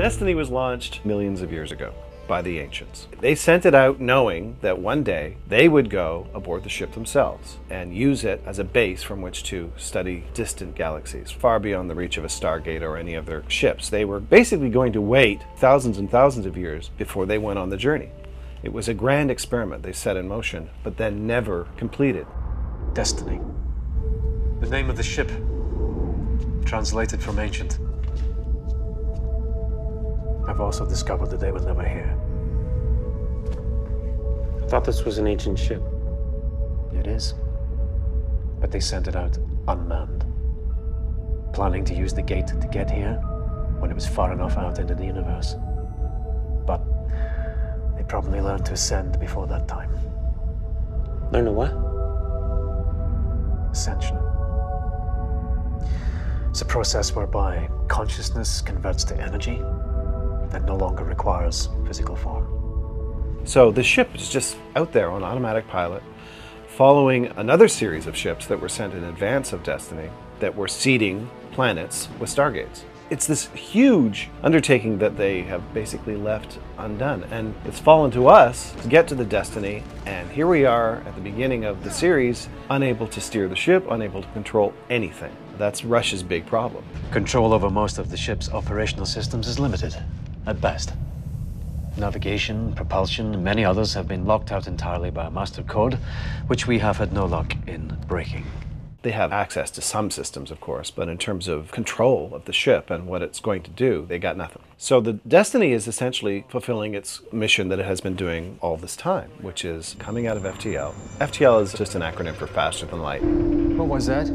Destiny was launched millions of years ago by the ancients. They sent it out knowing that one day they would go aboard the ship themselves and use it as a base from which to study distant galaxies, far beyond the reach of a Stargate or any other ships. They were basically going to wait thousands and thousands of years before they went on the journey. It was a grand experiment they set in motion, but then never completed. Destiny. The name of the ship, translated from ancient. I've also discovered that they were never here. I thought this was an ancient ship. It is. But they sent it out unmanned, planning to use the gate to get here when it was far enough out into the universe. But they probably learned to ascend before that time. Learn to what? Ascension. It's a process whereby consciousness converts to energy that no longer requires physical form. So the ship is just out there on automatic pilot, following another series of ships that were sent in advance of Destiny that were seeding planets with Stargates. It's this huge undertaking that they have basically left undone, and it's fallen to us to get to the Destiny, and here we are at the beginning of the series, unable to steer the ship, unable to control anything. That's Russia's big problem. Control over most of the ship's operational systems is limited, at best. Navigation, propulsion, and many others have been locked out entirely by a master code, which we have had no luck in breaking. They have access to some systems, of course, but in terms of control of the ship and what it's going to do, they got nothing. So the Destiny is essentially fulfilling its mission that it has been doing all this time, which is coming out of FTL. FTL is just an acronym for faster than light. What was that?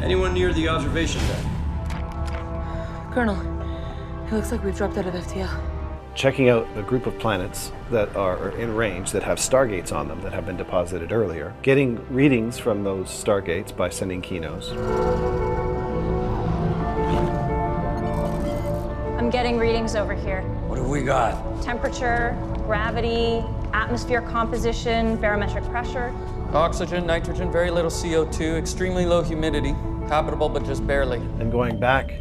Anyone near the observation deck? Colonel, it looks like we've dropped out of FTL. Checking out a group of planets that are in range, that have Stargates on them that have been deposited earlier. Getting readings from those Stargates by sending Kinos. I'm getting readings over here. What have we got? Temperature, gravity, atmosphere composition, barometric pressure. Oxygen, nitrogen, very little CO2, extremely low humidity. Habitable, but just barely. And going back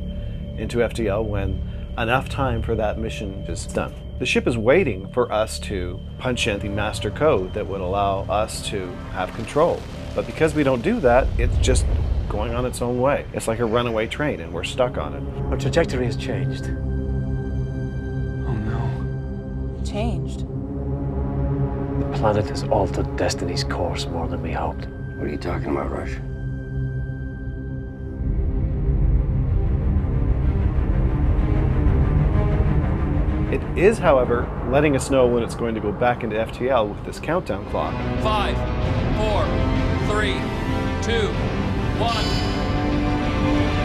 into FTL when enough time for that mission is done. The ship is waiting for us to punch in the master code that would allow us to have control. But because we don't do that, it's just going on its own way. It's like a runaway train and we're stuck on it. Our trajectory has changed. Oh no. Changed. The planet has altered Destiny's course more than we hoped. What are you talking about, Rush? It is, however, letting us know when it's going to go back into FTL with this countdown clock. 5, 4, 3, 2, 1.